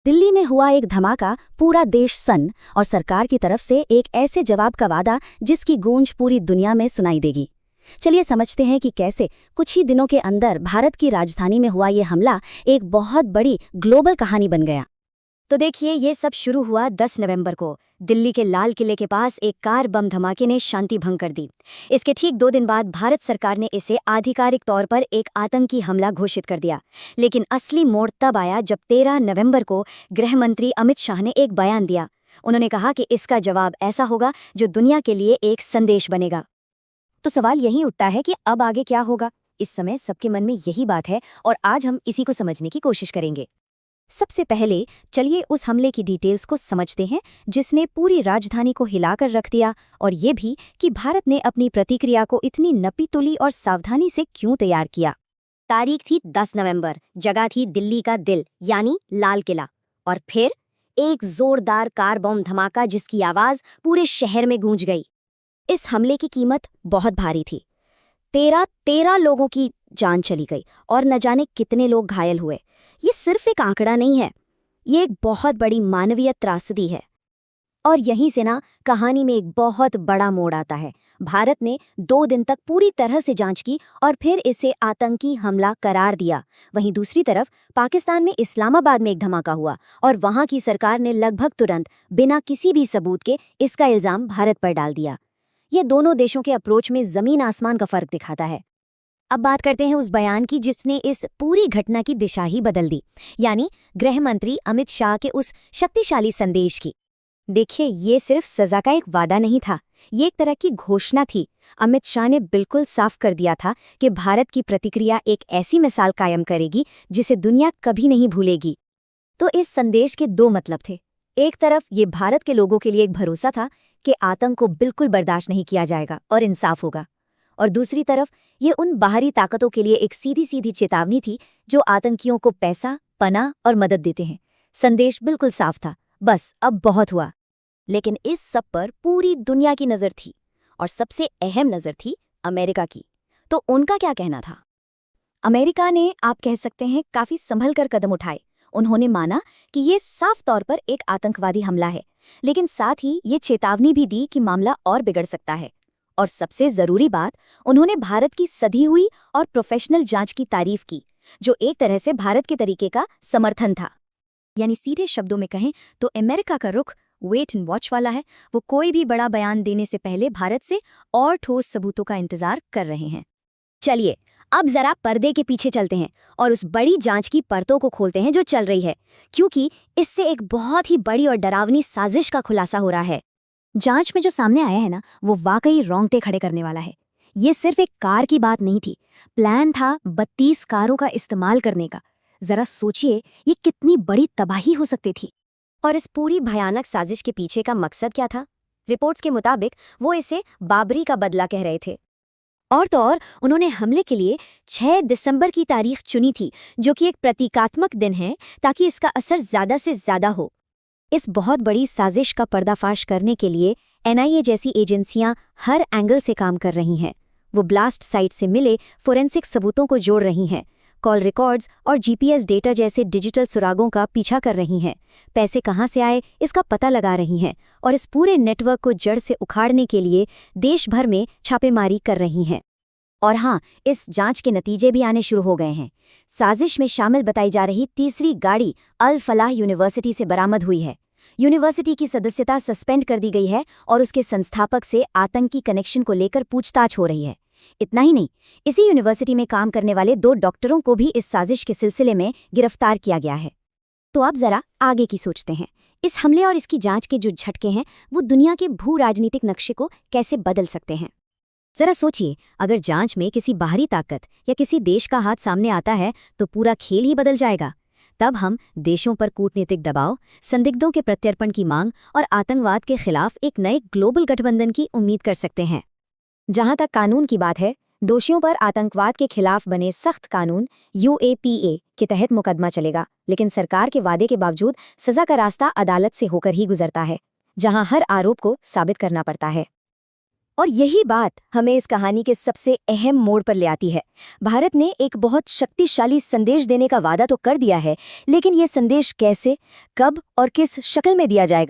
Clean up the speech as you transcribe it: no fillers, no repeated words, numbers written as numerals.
दिल्ली में हुआ एक धमाका, पूरा देश सन्न और सरकार की तरफ से एक ऐसे जवाब का वादा जिसकी गूंज पूरी दुनिया में सुनाई देगी। चलिए समझते हैं कि कैसे कुछ ही दिनों के अंदर भारत की राजधानी में हुआ ये हमला एक बहुत बड़ी ग्लोबल कहानी बन गया। तो देखिए, ये सब शुरू हुआ 10 नवंबर को दिल्ली के लाल किले के पास एक कार बम धमाके ने शांति भंग कर दी। इसके ठीक 2 दिन बाद भारत सरकार ने इसे आधिकारिक तौर पर एक आतंकी हमला घोषित कर दिया। लेकिन असली मोड़ तब आया जब 13 नवंबर को गृह मंत्री अमित शाह ने एक बयान दिया। उन्होंने कहा कि इसका जवाब ऐसा होगा जो दुनिया के लिए एक संदेश बनेगा। तो सवाल यही उठता है कि अब आगे क्या होगा। इस समय सबके मन में यही बात है और आज हम इसी को समझने की कोशिश करेंगे। सबसे पहले चलिए उस हमले की डिटेल्स को समझते हैं जिसने पूरी राजधानी को हिलाकर रख दिया, और ये भी कि भारत ने अपनी प्रतिक्रिया को इतनी नपी-तुली और सावधानी से क्यों तैयार किया। तारीख थी 10 नवंबर, जगह थी दिल्ली का दिल यानी लाल किला, और फिर एक जोरदार कार बम धमाका जिसकी आवाज पूरे शहर में गूंज गई। इस हमले की कीमत बहुत भारी थी। 13 लोगों की जान चली गई और न जाने कितने लोग घायल हुए। ये सिर्फ एक आंकड़ा नहीं है, ये एक बहुत बड़ी मानवीय त्रासदी है। और यहीं से ना कहानी में एक बहुत बड़ा मोड़ आता है। भारत ने 2 दिन तक पूरी तरह से जांच की और फिर इसे आतंकी हमला करार दिया। वहीं दूसरी तरफ पाकिस्तान में इस्लामाबाद में एक धमाका हुआ और वहां की सरकार ने लगभग तुरंत बिना किसी भी सबूत के इसका इल्जाम भारत पर डाल दिया। ये दोनों देशों के अप्रोच में जमीन आसमान का फर्क दिखाता है। अब बात करते हैं उस बयान की जिसने इस पूरी घटना की दिशा ही बदल दी, यानी गृह मंत्री अमित शाह के उस शक्तिशाली संदेश की। देखिए, ये सिर्फ सजा का एक वादा नहीं था, ये एक तरह की घोषणा थी। अमित शाह ने बिल्कुल साफ कर दिया था कि भारत की प्रतिक्रिया एक ऐसी मिसाल कायम करेगी जिसे दुनिया कभी नहीं भूलेगी। तो इस संदेश के 2 मतलब थे। एक तरफ ये भारत के लोगों के लिए एक भरोसा था कि आतंक को बिल्कुल बर्दाश्त नहीं किया जाएगा और इंसाफ होगा, और दूसरी तरफ ये उन बाहरी ताकतों के लिए एक सीधी सीधी चेतावनी थी जो आतंकियों को पैसा, पनाह और मदद देते हैं। संदेश बिल्कुल साफ था, बस अब बहुत हुआ। लेकिन इस सब पर पूरी दुनिया की नज़र थी, और सबसे अहम नज़र थी अमेरिका की। तो उनका क्या कहना था? अमेरिका ने, आप कह सकते हैं, काफ़ी संभल कर कदम उठाए। उन्होंने माना कि ये साफ तौर पर एक आतंकवादी हमला है, लेकिन साथ ही ये चेतावनी भी दी कि मामला और बिगड़ सकता है। और सबसे जरूरी बात, उन्होंने भारत की सधी हुई और प्रोफेशनल जांच की तारीफ की, जो एक तरह से भारत के तरीके का समर्थन था। यानी सीधे शब्दों में कहें तो अमेरिका का रुख वेट एंड वॉच वाला है। वो कोई भी बड़ा बयान देने से पहले भारत से और ठोस सबूतों का इंतजार कर रहे हैं। चलिए अब जरा पर्दे के पीछे चलते हैं और उस बड़ी जांच की परतों को खोलते हैं जो चल रही है, क्योंकि इससे एक बहुत ही बड़ी और डरावनी साजिश का खुलासा हो रहा है। जांच में जो सामने आया है ना, वो वाकई रोंगटे खड़े करने वाला है। ये सिर्फ एक कार की बात नहीं थी, प्लान था 32 कारों का इस्तेमाल करने का। जरा सोचिए, ये कितनी बड़ी तबाही हो सकती थी। और इस पूरी भयानक साजिश के पीछे का मकसद क्या था? रिपोर्ट्स के मुताबिक वो इसे बाबरी का बदला कह रहे थे। और तो और उन्होंने हमले के लिए 6 दिसंबर की तारीख चुनी थी, जो कि एक प्रतीकात्मक दिन है, ताकि इसका असर ज्यादा से ज्यादा हो। इस बहुत बड़ी साजिश का पर्दाफाश करने के लिए एनआईए जैसी एजेंसियां हर एंगल से काम कर रही हैं। वो ब्लास्ट साइट से मिले फोरेंसिक सबूतों को जोड़ रही हैं, कॉल रिकॉर्ड्स और जीपीएस डेटा जैसे डिजिटल सुरागों का पीछा कर रही हैं, पैसे कहां से आए इसका पता लगा रही हैं, और इस पूरे नेटवर्क को जड़ से उखाड़ने के लिए देश भर में छापेमारी कर रही हैं। और हाँ, इस जांच के नतीजे भी आने शुरू हो गए हैं। साजिश में शामिल बताई जा रही तीसरी गाड़ी अल फलाह यूनिवर्सिटी से बरामद हुई है। यूनिवर्सिटी की सदस्यता सस्पेंड कर दी गई है और उसके संस्थापक से आतंकी कनेक्शन को लेकर पूछताछ हो रही है। इतना ही नहीं, इसी यूनिवर्सिटी में काम करने वाले 2 डॉक्टरों को भी इस साजिश के सिलसिले में गिरफ्तार किया गया है। तो अब जरा आगे की सोचते हैं। इस हमले और इसकी जांच के जो झटके हैं, वो दुनिया के भू राजनीतिक नक्शे को कैसे बदल सकते हैं। जरा सोचिए, अगर जांच में किसी बाहरी ताकत या किसी देश का हाथ सामने आता है तो पूरा खेल ही बदल जाएगा। तब हम देशों पर कूटनीतिक दबाव, संदिग्धों के प्रत्यर्पण की मांग और आतंकवाद के खिलाफ एक नए ग्लोबल गठबंधन की उम्मीद कर सकते हैं। जहां तक कानून की बात है, दोषियों पर आतंकवाद के खिलाफ बने सख्त कानून UAPA के तहत मुकदमा चलेगा, लेकिन सरकार के वादे के बावजूद सजा का रास्ता अदालत से होकर ही गुजरता है, जहां हर आरोप को साबित करना पड़ता है। और यही बात हमें इस कहानी के सबसे अहम मोड़ पर ले आती है। भारत ने एक बहुत शक्तिशाली संदेश देने का वादा तो कर दिया है, लेकिन ये संदेश कैसे, कब और किस शक्ल में दिया जाएगा,